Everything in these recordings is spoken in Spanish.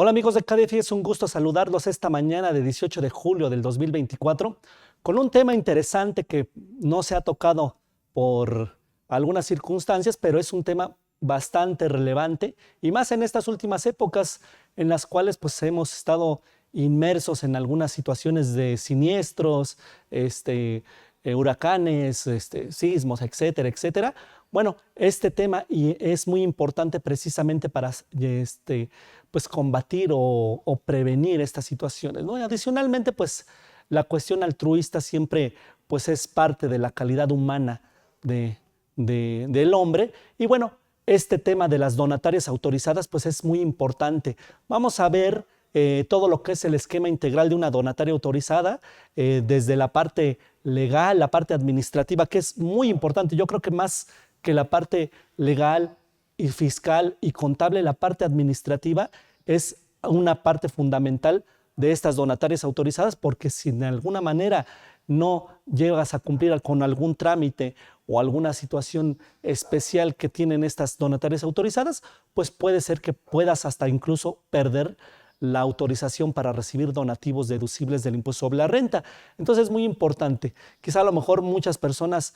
Hola amigos de KDFI, es un gusto saludarlos esta mañana de 18 de julio del 2024 con un tema interesante que no se ha tocado por algunas circunstancias, pero es un tema bastante relevante y más en estas últimas épocas en las cuales pues hemos estado inmersos en algunas situaciones de siniestros, huracanes, sismos, etcétera, etcétera. Bueno, este tema y es muy importante precisamente para pues combatir o prevenir estas situaciones, ¿no? Y adicionalmente, pues la cuestión altruista siempre pues es parte de la calidad humana del hombre. Y bueno, este tema de las donatarias autorizadas pues es muy importante. Vamos a ver todo lo que es el esquema integral de una donataria autorizada, desde la parte legal, la parte administrativa, que es muy importante. Yo creo que más que la parte legal y fiscal y contable, la parte administrativa es una parte fundamental de estas donatarias autorizadas, porque si de alguna manera no llegas a cumplir con algún trámite o alguna situación especial que tienen estas donatarias autorizadas, pues puede ser que puedas hasta incluso perder la autorización para recibir donativos deducibles del impuesto sobre la renta. Entonces es muy importante. Quizá a lo mejor muchas personas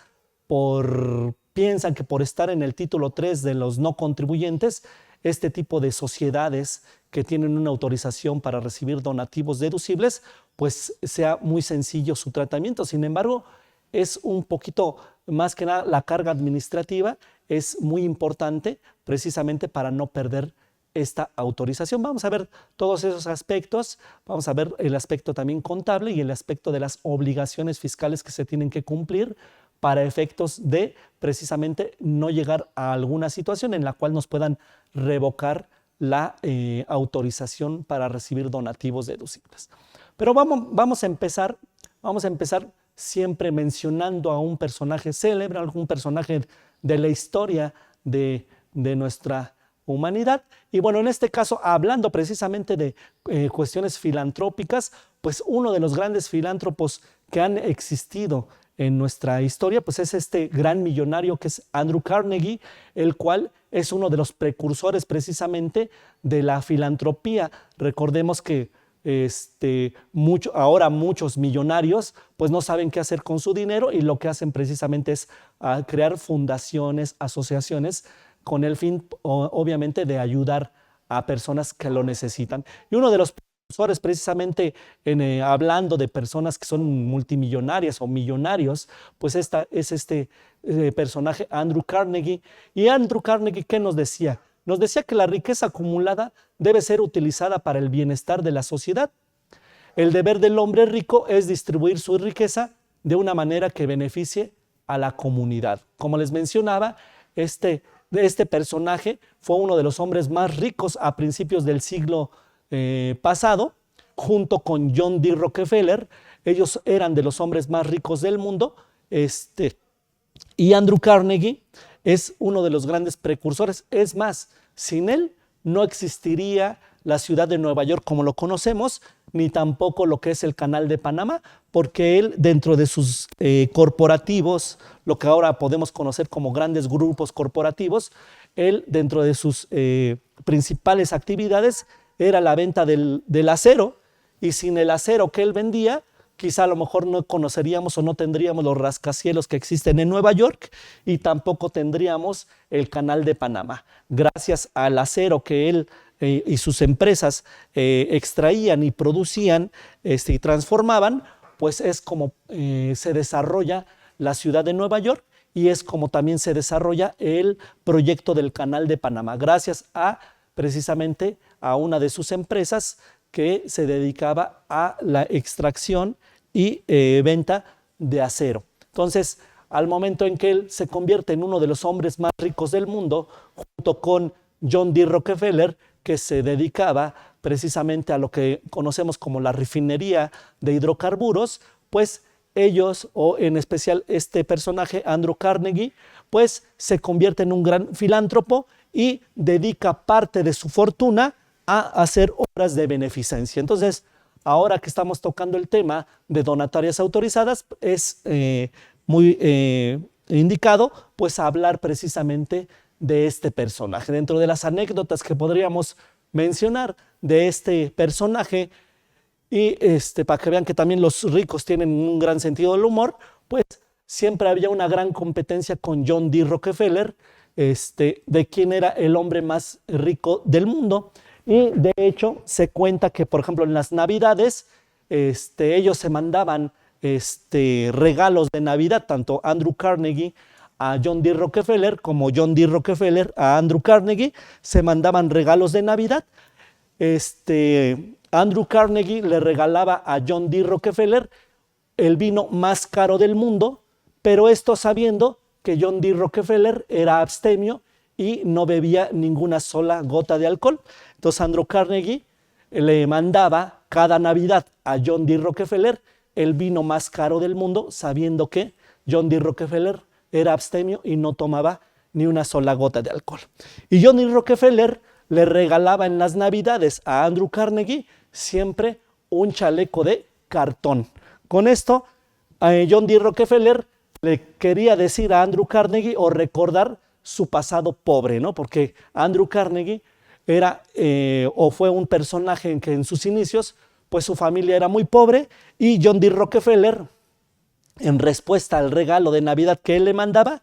piensan que por estar en el título 3 de los no contribuyentes, este tipo de sociedades que tienen una autorización para recibir donativos deducibles, pues sea muy sencillo su tratamiento. Sin embargo, es un poquito más que nada la carga administrativa, es muy importante precisamente para no perder esta autorización. Vamos a ver todos esos aspectos, vamos a ver el aspecto también contable y el aspecto de las obligaciones fiscales que se tienen que cumplir para efectos de precisamente no llegar a alguna situación en la cual nos puedan revocar la autorización para recibir donativos deducibles. Pero vamos a empezar siempre mencionando a un personaje célebre, algún personaje de la historia de nuestra humanidad. Y bueno, en este caso, hablando precisamente de cuestiones filantrópicas, pues uno de los grandes filántropos que han existido en nuestra historia, pues es este gran millonario que es Andrew Carnegie, el cual es uno de los precursores precisamente de la filantropía. Recordemos que ahora muchos millonarios pues no saben qué hacer con su dinero y lo que hacen precisamente es crear fundaciones, asociaciones, con el fin obviamente de ayudar a personas que lo necesitan. Y uno de los precursores precisamente hablando de personas que son multimillonarias o millonarios, pues es este personaje Andrew Carnegie. Y Andrew Carnegie, ¿qué nos decía? Nos decía que la riqueza acumulada debe ser utilizada para el bienestar de la sociedad. El deber del hombre rico es distribuir su riqueza de una manera que beneficie a la comunidad. Como les mencionaba, este personaje fue uno de los hombres más ricos a principios del siglo pasado, junto con John D. Rockefeller. Ellos eran de los hombres más ricos del mundo, y Andrew Carnegie es uno de los grandes precursores. Es más, sin él no existiría la ciudad de Nueva York como lo conocemos, ni tampoco lo que es el Canal de Panamá, porque él, dentro de sus corporativos, lo que ahora podemos conocer como grandes grupos corporativos, él, dentro de sus principales actividades, era la venta del acero, y sin el acero que él vendía, quizá a lo mejor no conoceríamos o no tendríamos los rascacielos que existen en Nueva York y tampoco tendríamos el Canal de Panamá. Gracias al acero que él y sus empresas extraían y producían y transformaban, pues es como se desarrolla la ciudad de Nueva York y es como también se desarrolla el proyecto del Canal de Panamá, gracias a precisamente a una de sus empresas que se dedicaba a la extracción y venta de acero. Entonces, al momento en que él se convierte en uno de los hombres más ricos del mundo, junto con John D. Rockefeller, que se dedicaba precisamente a lo que conocemos como la refinería de hidrocarburos, pues ellos, o en especial este personaje, Andrew Carnegie, pues se convierte en un gran filántropo y dedica parte de su fortuna a hacer obras de beneficencia. Entonces, ahora que estamos tocando el tema de donatarias autorizadas, es muy indicado pues hablar precisamente de este personaje. Dentro de las anécdotas que podríamos mencionar de este personaje, y para que vean que también los ricos tienen un gran sentido del humor, pues siempre había una gran competencia con John D. Rockefeller, de quién era el hombre más rico del mundo. Y de hecho se cuenta que, por ejemplo, en las Navidades, ellos se mandaban regalos de Navidad, tanto Andrew Carnegie a John D. Rockefeller como John D. Rockefeller a Andrew Carnegie, se mandaban regalos de Navidad. Andrew Carnegie le regalaba a John D. Rockefeller el vino más caro del mundo, pero esto sabiendo que John D. Rockefeller era abstemio y no bebía ninguna sola gota de alcohol. Entonces Andrew Carnegie le mandaba cada Navidad a John D. Rockefeller el vino más caro del mundo, sabiendo que John D. Rockefeller era abstemio y no tomaba ni una sola gota de alcohol. Y John D. Rockefeller le regalaba en las Navidades a Andrew Carnegie siempre un chaleco de cartón. Con esto, John D. Rockefeller le quería decir a Andrew Carnegie o recordar su pasado pobre, ¿no? Porque Andrew Carnegie era o fue un personaje en que en sus inicios, pues su familia era muy pobre, y John D. Rockefeller, en respuesta al regalo de Navidad que él le mandaba,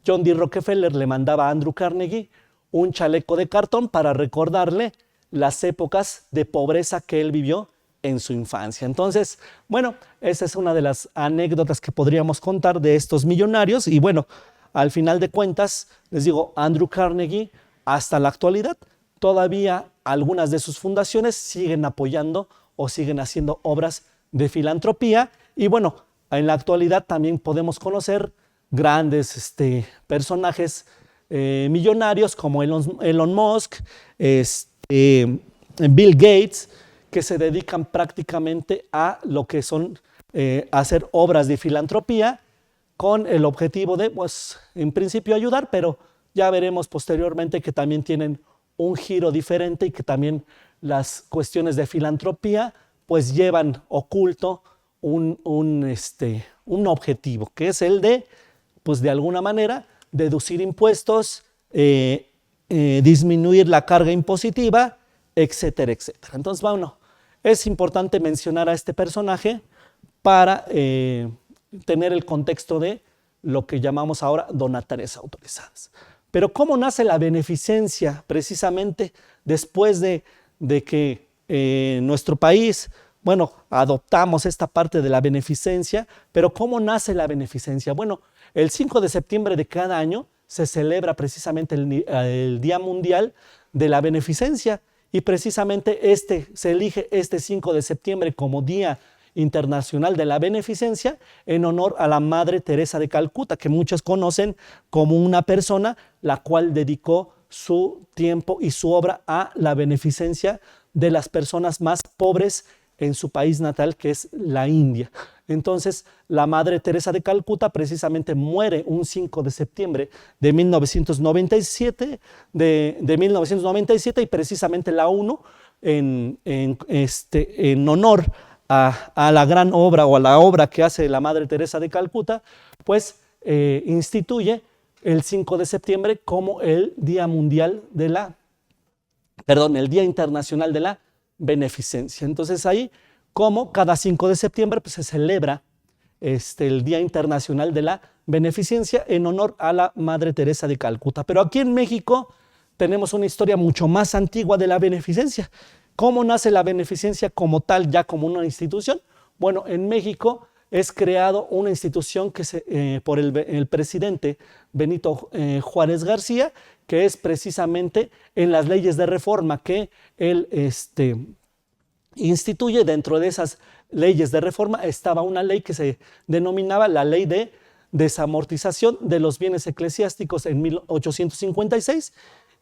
John D. Rockefeller le mandaba a Andrew Carnegie un chaleco de cartón para recordarle las épocas de pobreza que él vivió en su infancia. Entonces, bueno, esa es una de las anécdotas que podríamos contar de estos millonarios. Y bueno, al final de cuentas, les digo, Andrew Carnegie, hasta la actualidad, todavía algunas de sus fundaciones siguen apoyando o siguen haciendo obras de filantropía. Y bueno, en la actualidad también podemos conocer grandes personajes millonarios como Elon Musk, Bill Gates, que se dedican prácticamente a lo que son hacer obras de filantropía con el objetivo de, pues, en principio ayudar, pero ya veremos posteriormente que también tienen un giro diferente y que también las cuestiones de filantropía pues llevan oculto un objetivo, que es el de, pues de alguna manera, deducir impuestos, disminuir la carga impositiva, etcétera, etcétera. Entonces, bueno, es importante mencionar a este personaje para tener el contexto de lo que llamamos ahora donatarias autorizadas. Pero ¿cómo nace la beneficencia? Precisamente después de que nuestro país, bueno, adoptamos esta parte de la beneficencia, pero ¿cómo nace la beneficencia? Bueno, el 5 de septiembre de cada año se celebra precisamente el Día Mundial de la Beneficencia, y precisamente se elige este 5 de septiembre como Día Internacional de la Beneficencia en honor a la Madre Teresa de Calcuta, que muchos conocen como una persona la cual dedicó su tiempo y su obra a la beneficencia de las personas más pobres en su país natal, que es la India. Entonces, la Madre Teresa de Calcuta precisamente muere un 5 de septiembre de 1997, y precisamente la ONU, en honor a la gran obra o a la obra que hace la Madre Teresa de Calcuta, pues instituye el 5 de septiembre como el Día Internacional de la Beneficencia. Entonces ahí, como cada 5 de septiembre pues, se celebra el Día Internacional de la Beneficencia en honor a la Madre Teresa de Calcuta. Pero aquí en México tenemos una historia mucho más antigua de la beneficencia. ¿Cómo nace la beneficencia como tal, ya como una institución? Bueno, en México es creado una institución que por el presidente Benito Juárez García, que es precisamente en las leyes de reforma que él instituye. Dentro de esas leyes de reforma estaba una ley que se denominaba la Ley de Desamortización de los Bienes Eclesiásticos en 1856,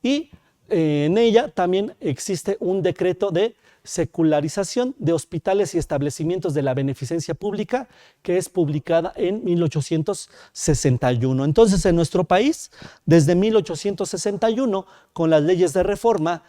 y en ella también existe un decreto de secularización de hospitales y establecimientos de la beneficencia pública, que es publicada en 1861. Entonces, en nuestro país, desde 1861, con las leyes de reforma,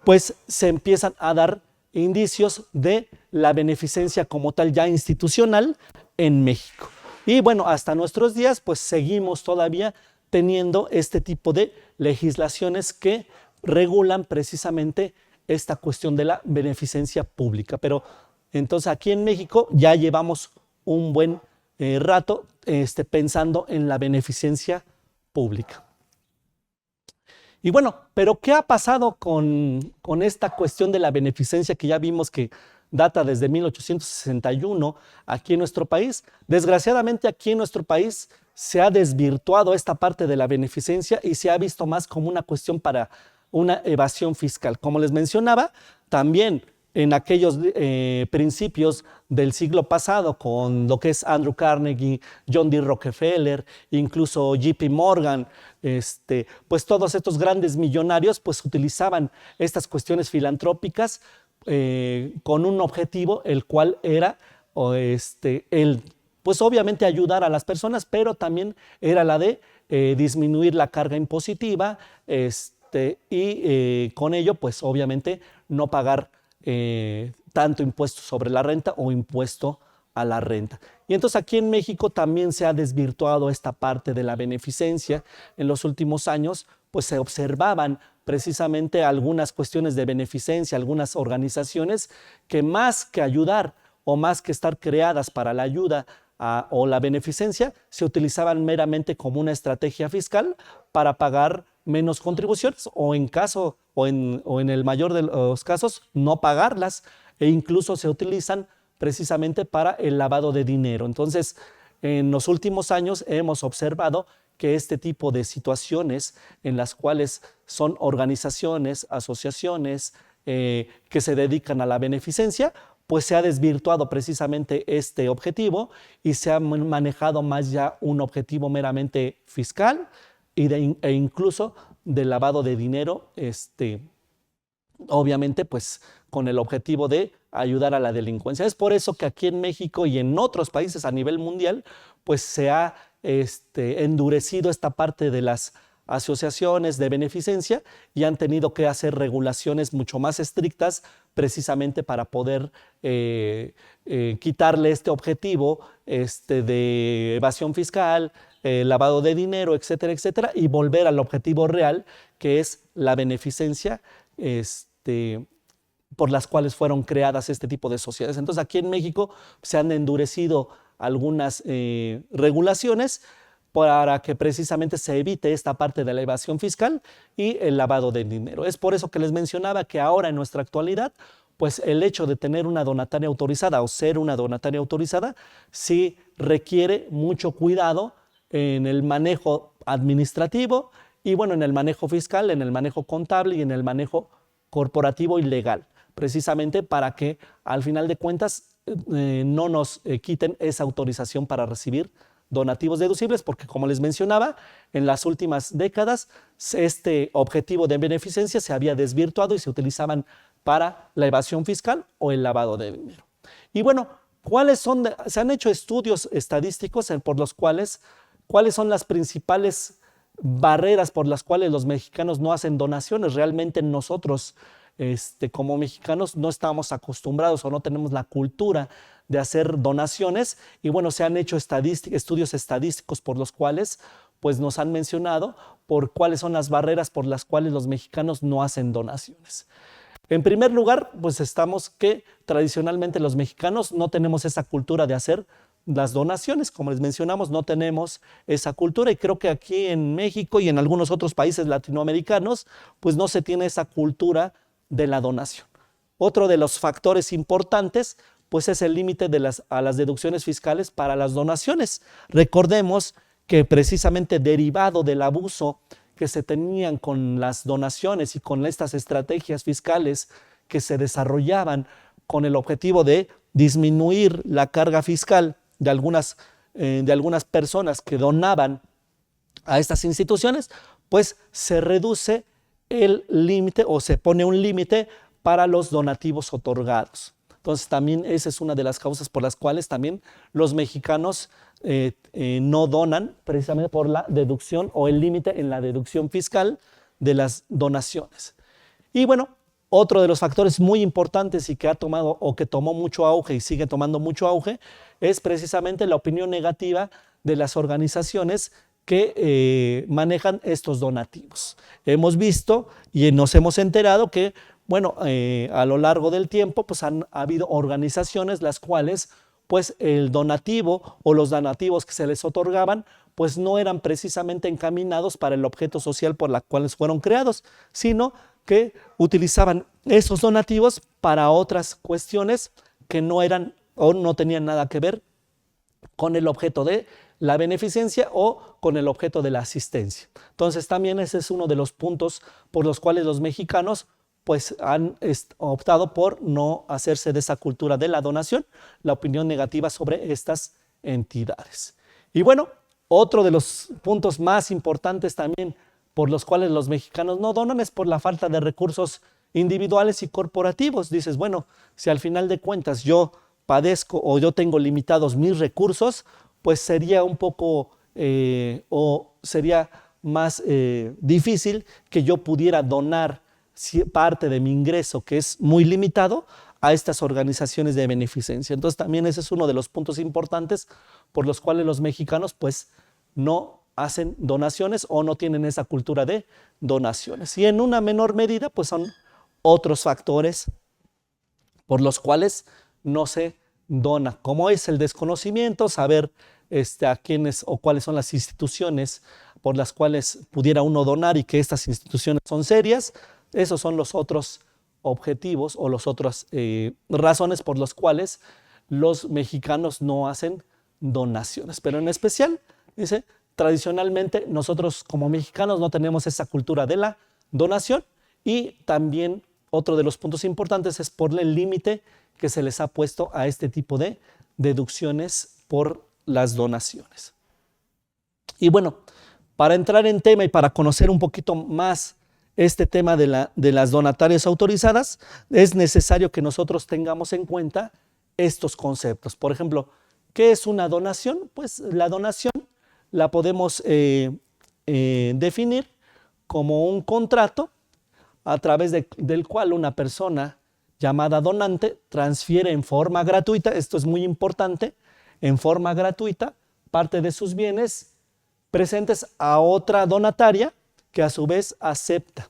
pues se empiezan a dar indicios de la beneficencia como tal ya institucional en México. Y bueno, hasta nuestros días, pues seguimos todavía teniendo este tipo de legislaciones que regulan precisamente esta cuestión de la beneficencia pública. Pero entonces aquí en México ya llevamos un buen rato pensando en la beneficencia pública. Y bueno, pero ¿qué ha pasado con esta cuestión de la beneficencia que ya vimos que data desde 1861 aquí en nuestro país? Desgraciadamente aquí en nuestro país se ha desvirtuado esta parte de la beneficencia y se ha visto más como una cuestión para una evasión fiscal. Como les mencionaba, también en aquellos principios del siglo pasado, con lo que es Andrew Carnegie, John D. Rockefeller, incluso JP Morgan, pues todos estos grandes millonarios pues utilizaban estas cuestiones filantrópicas con un objetivo, el cual era pues obviamente ayudar a las personas, pero también era la de disminuir la carga impositiva y con ello pues obviamente no pagar tanto impuesto sobre la renta o impuesto a la renta. Y entonces aquí en México también se ha desvirtuado esta parte de la beneficencia. En los últimos años pues se observaban precisamente algunas cuestiones de beneficencia, algunas organizaciones que más que ayudar o más que estar creadas para la ayuda o la beneficencia, se utilizaban meramente como una estrategia fiscal para pagar menos contribuciones o en el mayor de los casos no pagarlas, e incluso se utilizan precisamente para el lavado de dinero. Entonces, en los últimos años hemos observado que este tipo de situaciones en las cuales son organizaciones, asociaciones que se dedican a la beneficencia, pues se ha desvirtuado precisamente este objetivo y se ha manejado más ya un objetivo meramente fiscal e incluso de lavado de dinero, obviamente pues con el objetivo de ayudar a la delincuencia. Es por eso que aquí en México y en otros países a nivel mundial pues se ha endurecido esta parte de las asociaciones de beneficencia y han tenido que hacer regulaciones mucho más estrictas precisamente para poder quitarle este objetivo de evasión fiscal, lavado de dinero, etcétera, etcétera, y volver al objetivo real, que es la beneficencia por las cuales fueron creadas este tipo de sociedades. Entonces aquí en México se han endurecido algunas regulaciones para que precisamente se evite esta parte de la evasión fiscal y el lavado de dinero. Es por eso que les mencionaba que ahora en nuestra actualidad, pues el hecho de tener una donataria autorizada o ser una donataria autorizada sí requiere mucho cuidado en el manejo administrativo y bueno, en el manejo fiscal, en el manejo contable y en el manejo corporativo y legal, precisamente para que al final de cuentas no nos quiten esa autorización para recibir donativos deducibles, porque como les mencionaba, en las últimas décadas este objetivo de beneficencia se había desvirtuado y se utilizaban para la evasión fiscal o el lavado de dinero. Y bueno, se han hecho estudios estadísticos por los cuales cuáles son las principales barreras por las cuales los mexicanos no hacen donaciones. Realmente nosotros como mexicanos no estamos acostumbrados o no tenemos la cultura de hacer donaciones y bueno, se han hecho estudios estadísticos por los cuales pues nos han mencionado por cuáles son las barreras por las cuales los mexicanos no hacen donaciones. En primer lugar, pues estamos que tradicionalmente los mexicanos no tenemos esa cultura de hacer las donaciones, como les mencionamos, no tenemos esa cultura y creo que aquí en México y en algunos otros países latinoamericanos, pues no se tiene esa cultura de la donación. Otro de los factores importantes, pues es el límite a las deducciones fiscales para las donaciones. Recordemos que precisamente derivado del abuso que se tenían con las donaciones y con estas estrategias fiscales que se desarrollaban con el objetivo de disminuir la carga fiscal de algunas personas que donaban a estas instituciones, pues se reduce el límite o se pone un límite para los donativos otorgados. Entonces también esa es una de las causas por las cuales también los mexicanos no donan precisamente por la deducción o el límite en la deducción fiscal de las donaciones. Y bueno, otro de los factores muy importantes y que ha tomado o que tomó mucho auge y sigue tomando mucho auge es precisamente la opinión negativa de las organizaciones que manejan estos donativos. Hemos visto y nos hemos enterado que, bueno, a lo largo del tiempo pues ha habido organizaciones las cuales pues el donativo o los donativos que se les otorgaban pues no eran precisamente encaminados para el objeto social por la cual fueron creados, sino que utilizaban esos donativos para otras cuestiones que no eran o no tenían nada que ver con el objeto de la beneficencia o con el objeto de la asistencia. Entonces también ese es uno de los puntos por los cuales los mexicanos pues han optado por no hacerse de esa cultura de la donación, la opinión negativa sobre estas entidades. Y bueno, otro de los puntos más importantes también por los cuales los mexicanos no donan es por la falta de recursos individuales y corporativos. Dices, bueno, si al final de cuentas yo padezco o yo tengo limitados mis recursos, pues sería un poco o sería más difícil que yo pudiera donar parte de mi ingreso, que es muy limitado, a estas organizaciones de beneficencia. Entonces también ese es uno de los puntos importantes por los cuales los mexicanos pues no hacen donaciones o no tienen esa cultura de donaciones. Y en una menor medida pues son otros factores por los cuales no se dona, como es el desconocimiento, saber a quiénes o cuáles son las instituciones por las cuales pudiera uno donar y que estas instituciones son serias. Esos son los otros objetivos o las otras razones por las cuales los mexicanos no hacen donaciones. Pero en especial, dice, tradicionalmente nosotros como mexicanos no tenemos esa cultura de la donación y también otro de los puntos importantes es por el límite que se les ha puesto a este tipo de deducciones por las donaciones. Y bueno, para entrar en tema y para conocer un poquito más este tema de las donatarias autorizadas, es necesario que nosotros tengamos en cuenta estos conceptos. Por ejemplo, ¿qué es una donación? Pues la donación la podemos definir como un contrato a través del cual una persona llamada donante transfiere en forma gratuita, esto es muy importante, en forma gratuita, parte de sus bienes presentes a otra donataria que a su vez acepta.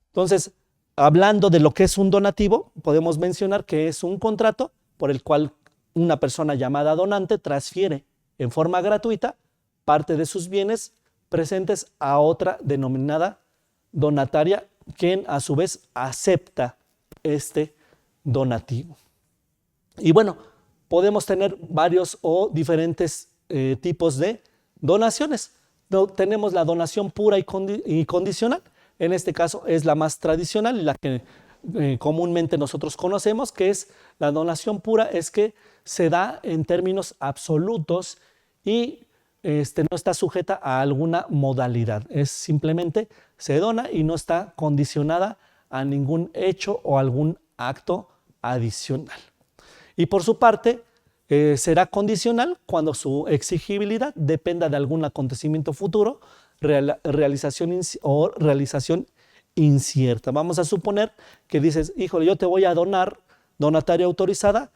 Entonces, hablando de lo que es un donativo, podemos mencionar que es un contrato por el cual una persona llamada donante transfiere en forma gratuita parte de sus bienes presentes a otra denominada donataria, quien a su vez acepta este donativo. Y bueno, podemos tener varios o diferentes tipos de donaciones. Tenemos la donación pura y condicional. En este caso es la más tradicional y la que comúnmente nosotros conocemos, que es la donación pura, es que se da en términos absolutos y no está sujeta a alguna modalidad. Es simplemente se dona y no está condicionada a ningún hecho o algún acto adicional. Y por su parte, será condicional cuando su exigibilidad dependa de algún acontecimiento futuro, realización incierta. Vamos a suponer que dices, híjole, yo te voy a donar, donataria autorizada,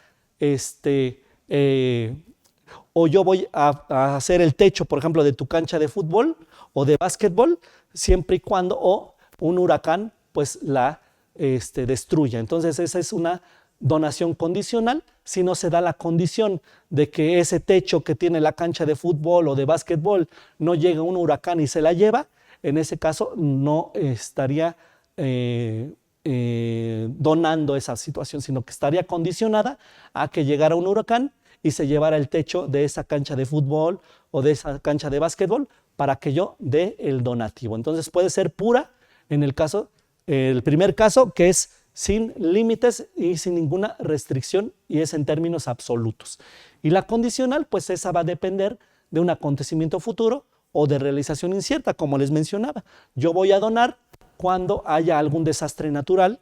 o yo voy a hacer el techo, por ejemplo, de tu cancha de fútbol o de básquetbol, siempre y cuando o un huracán pues la destruya. Entonces esa es una donación condicional. Si no se da la condición de que ese techo que tiene la cancha de fútbol o de básquetbol no llega un huracán y se la lleva, en ese caso no estaría donando esa situación, sino que estaría condicionada a que llegara un huracán y se llevara el techo de esa cancha de fútbol o de esa cancha de básquetbol para que yo dé el donativo. Entonces puede ser pura en el caso, el primer caso, que es sin límites y sin ninguna restricción y es en términos absolutos. Y la condicional, pues esa va a depender de un acontecimiento futuro o de realización incierta, como les mencionaba. Yo voy a donar cuando haya algún desastre natural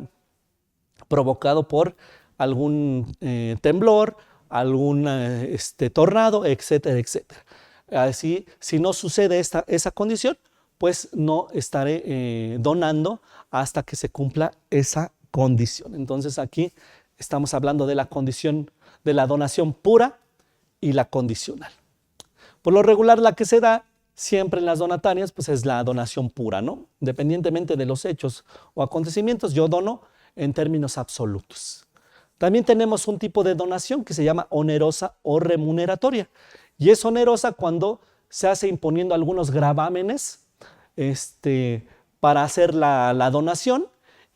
provocado por algún temblor, algún tornado, etcétera, etcétera. Así, si no sucede esa condición, pues no estaré donando hasta que se cumpla esa condición. Entonces aquí estamos hablando de la condición, de la donación pura y la condicional. Por lo regular la que se da siempre en las donatarias pues es la donación pura, ¿no? Independientemente de los hechos o acontecimientos, yo dono en términos absolutos. También tenemos un tipo de donación que se llama onerosa o remuneratoria. Y es onerosa cuando se hace imponiendo algunos gravámenes para hacer la donación,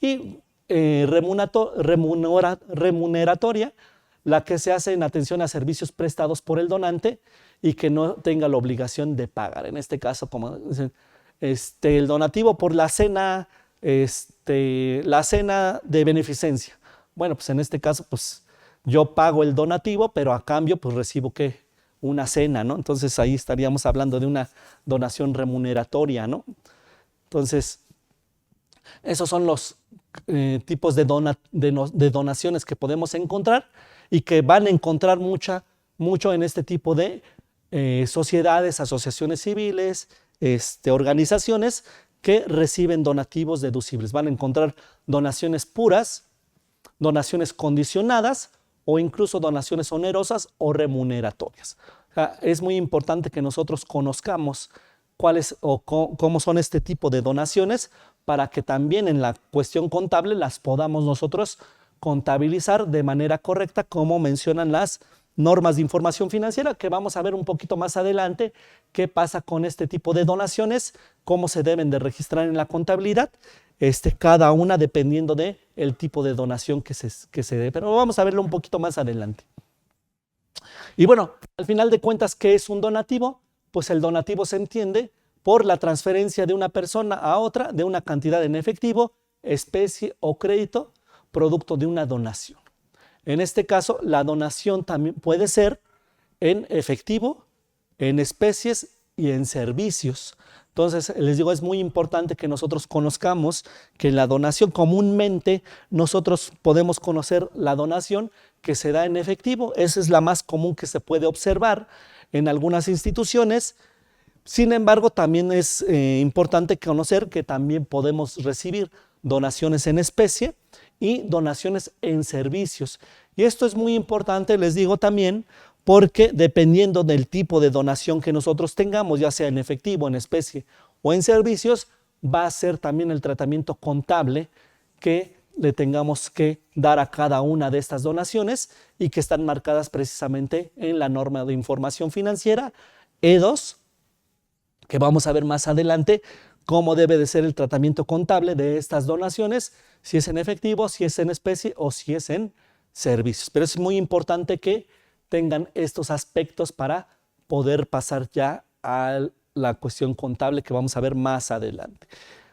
y remuneratoria, la que se hace en atención a servicios prestados por el donante y que no tenga la obligación de pagar. En este caso, como el donativo por la cena de beneficencia. Bueno, pues en este caso, pues yo pago el donativo, pero a cambio, pues recibo ¿qué? Una cena, ¿no? Entonces ahí estaríamos hablando de una donación remuneratoria, ¿no? Entonces, esos son los tipos de donaciones que podemos encontrar y que van a encontrar mucho en este tipo de sociedades, asociaciones civiles, organizaciones que reciben donativos deducibles. Van a encontrar donaciones puras, donaciones condicionadas o incluso donaciones onerosas o remuneratorias. O sea, es muy importante que nosotros conozcamos cuáles o cómo son este tipo de donaciones para que también en la cuestión contable las podamos nosotros contabilizar de manera correcta, como mencionan las normas de información financiera, que vamos a ver un poquito más adelante qué pasa con este tipo de donaciones, cómo se deben de registrar en la contabilidad, cada una dependiendo del tipo de donación que se dé, pero vamos a verlo un poquito más adelante. Y bueno, al final de cuentas, ¿qué es un donativo? Pues el donativo se entiende por la transferencia de una persona a otra de una cantidad en efectivo, especie o crédito, producto de una donación. En este caso, la donación también puede ser en efectivo, en especies y en servicios. Entonces, les digo, es muy importante que nosotros conozcamos que la donación comúnmente nosotros podemos conocer la donación que se da en efectivo. Esa es la más común que se puede observar en algunas instituciones. Sin embargo, también es importante conocer que también podemos recibir donaciones en especie y donaciones en servicios. Y esto es muy importante, les digo también, porque dependiendo del tipo de donación que nosotros tengamos, ya sea en efectivo, en especie o en servicios, va a ser también el tratamiento contable que le tengamos que dar a cada una de estas donaciones y que están marcadas precisamente en la norma de información financiera E2, que vamos a ver más adelante cómo debe de ser el tratamiento contable de estas donaciones, si es en efectivo, si es en especie o si es en servicios. Pero es muy importante que tengan estos aspectos para poder pasar ya a la cuestión contable que vamos a ver más adelante.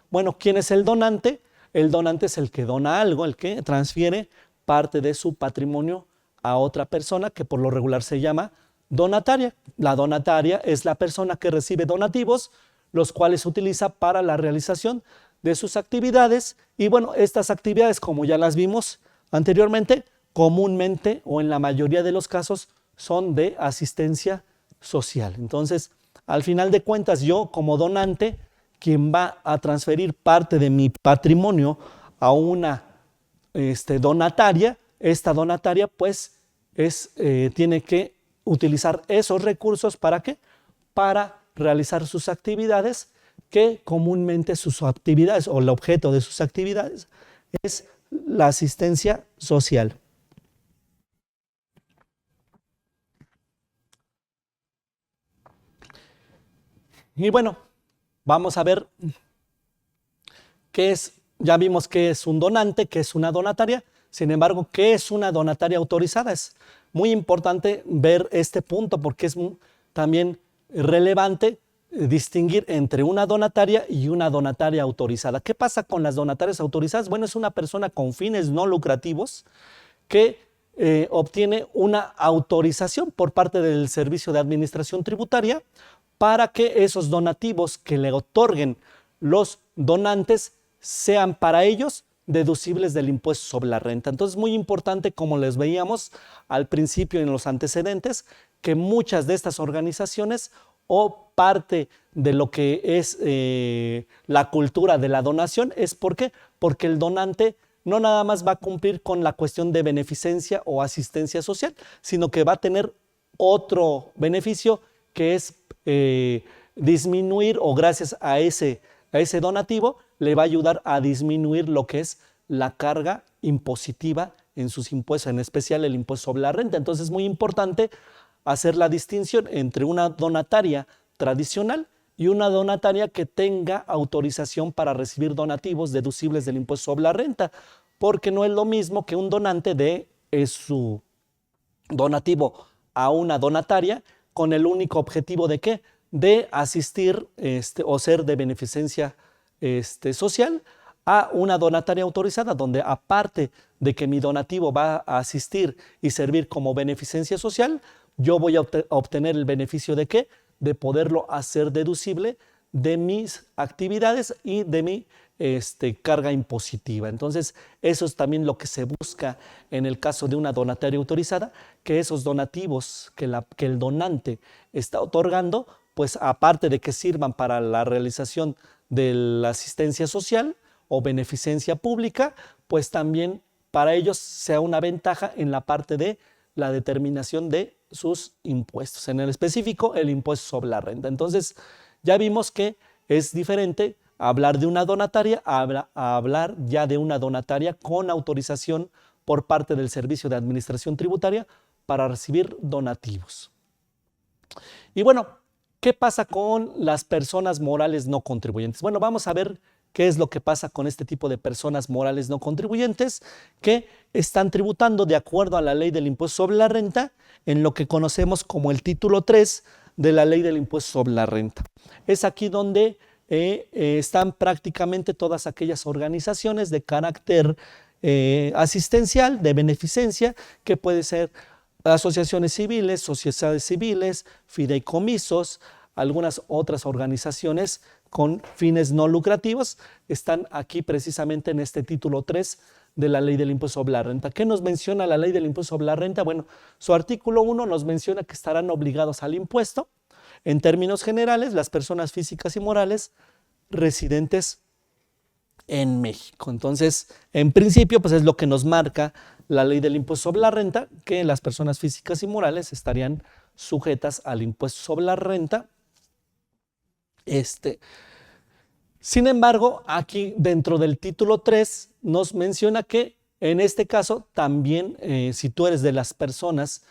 Bueno, ¿quién es el donante? El donante es el que dona algo, el que transfiere parte de su patrimonio a otra persona, que por lo regular se llama donataria. La donataria es la persona que recibe donativos, los cuales utiliza para la realización de sus actividades. Y bueno, estas actividades, como ya las vimos anteriormente, comúnmente o en la mayoría de los casos son de asistencia social. Entonces, al final de cuentas, yo como donante, quien va a transferir parte de mi patrimonio a una donataria, esta donataria pues tiene que utilizar esos recursos ¿para qué? Para realizar sus actividades, que comúnmente sus actividades o el objeto de sus actividades es la asistencia social. Y bueno, vamos a ver qué es, ya vimos qué es un donante, qué es una donataria. Sin embargo, ¿qué es una donataria autorizada? Es muy importante ver este punto porque es también relevante distinguir entre una donataria y una donataria autorizada. ¿Qué pasa con las donatarias autorizadas? Bueno, es una persona con fines no lucrativos que obtiene una autorización por parte del Servicio de Administración Tributaria para que esos donativos que le otorguen los donantes sean para ellos deducibles del impuesto sobre la renta. Entonces es muy importante, como les veíamos al principio en los antecedentes, que muchas de estas organizaciones o parte de lo que es la cultura de la donación es ¿por qué? Porque el donante no nada más va a cumplir con la cuestión de beneficencia o asistencia social, sino que va a tener otro beneficio que es disminuir, o gracias a ese donativo, le va a ayudar a disminuir lo que es la carga impositiva en sus impuestos, en especial el impuesto sobre la renta. Entonces es muy importante hacer la distinción entre una donataria tradicional y una donataria que tenga autorización para recibir donativos deducibles del impuesto sobre la renta, porque no es lo mismo que un donante dé su donativo a una donataria con el único objetivo de ¿qué? De asistir o ser de beneficencia social, a una donataria autorizada, donde aparte de que mi donativo va a asistir y servir como beneficencia social, yo voy a obtener el beneficio de ¿qué? De poderlo hacer deducible de mis actividades y de mi carga impositiva. Entonces, eso es también lo que se busca en el caso de una donataria autorizada, que esos donativos que el donante está otorgando, pues aparte de que sirvan para la realización de la asistencia social o beneficencia pública, pues también para ellos sea una ventaja en la parte de la determinación de sus impuestos, en el específico el impuesto sobre la renta. Entonces ya vimos que es diferente hablar de una donataria a hablar ya de una donataria con autorización por parte del Servicio de Administración Tributaria para recibir donativos. Y bueno, ¿qué pasa con las personas morales no contribuyentes? Bueno, vamos a ver qué es lo que pasa con este tipo de personas morales no contribuyentes que están tributando de acuerdo a la ley del impuesto sobre la renta en lo que conocemos como el título 3 de la ley del impuesto sobre la renta. Es aquí donde están prácticamente todas aquellas organizaciones de carácter asistencial, de beneficencia, que puede ser asociaciones civiles, sociedades civiles, fideicomisos, algunas otras organizaciones con fines no lucrativos, están aquí precisamente en este título 3 de la ley del impuesto sobre la renta. ¿Qué nos menciona la ley del impuesto sobre la renta? Bueno, su artículo 1 nos menciona que estarán obligados al impuesto, en términos generales, las personas físicas y morales residentes en México. Entonces, en principio, pues es lo que nos marca la ley del impuesto sobre la renta, que las personas físicas y morales estarían sujetas al impuesto sobre la renta. Sin embargo, aquí dentro del título 3 nos menciona que en este caso también si tú eres de las personas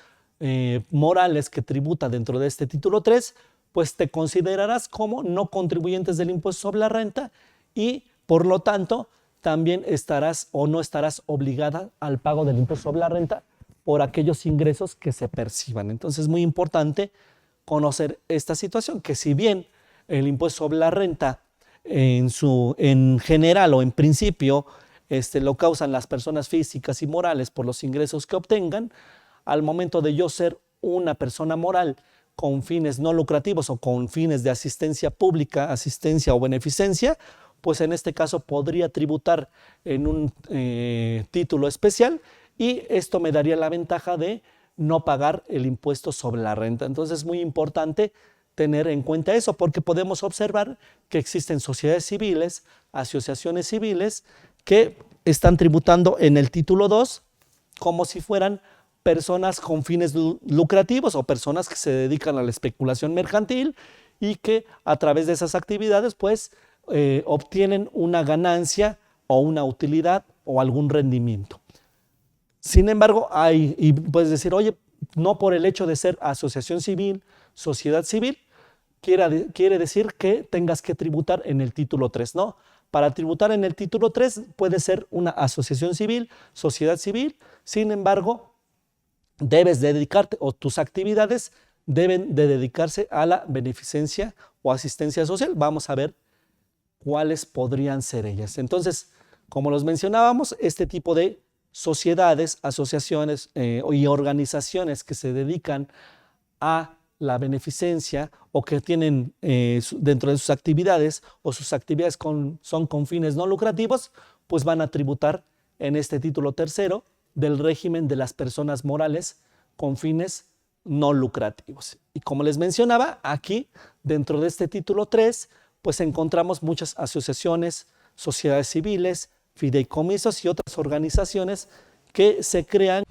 morales que tributa dentro de este título 3, pues te considerarás como no contribuyentes del impuesto sobre la renta y por lo tanto también estarás o no estarás obligada al pago del impuesto sobre la renta por aquellos ingresos que se perciban. Entonces es muy importante conocer esta situación, que si bien el impuesto sobre la renta en general o en principio lo causan las personas físicas y morales por los ingresos que obtengan, al momento de yo ser una persona moral con fines no lucrativos o con fines de asistencia pública, asistencia o beneficencia, pues en este caso podría tributar en un título especial y esto me daría la ventaja de no pagar el impuesto sobre la renta. Entonces es muy importante tener en cuenta eso, porque podemos observar que existen sociedades civiles, asociaciones civiles que están tributando en el título 2 como si fueran personas con fines lucrativos o personas que se dedican a la especulación mercantil y que a través de esas actividades pues obtienen una ganancia o una utilidad o algún rendimiento. Sin embargo, y puedes decir, oye, no por el hecho de ser asociación civil, sociedad civil, quiere decir que tengas que tributar en el título 3, ¿no? Para tributar en el título 3 puede ser una asociación civil, sociedad civil, sin embargo, debes dedicarte o tus actividades deben de dedicarse a la beneficencia o asistencia social. Vamos a ver cuáles podrían ser ellas. Entonces, como los mencionábamos, este tipo de sociedades, asociaciones y organizaciones que se dedican a la beneficencia o que tienen dentro de sus actividades o sus actividades son con fines no lucrativos, pues van a tributar en este título 3 del régimen de las personas morales con fines no lucrativos. Y como les mencionaba, aquí dentro de este título 3, pues encontramos muchas asociaciones, sociedades civiles, fideicomisos y otras organizaciones que se crean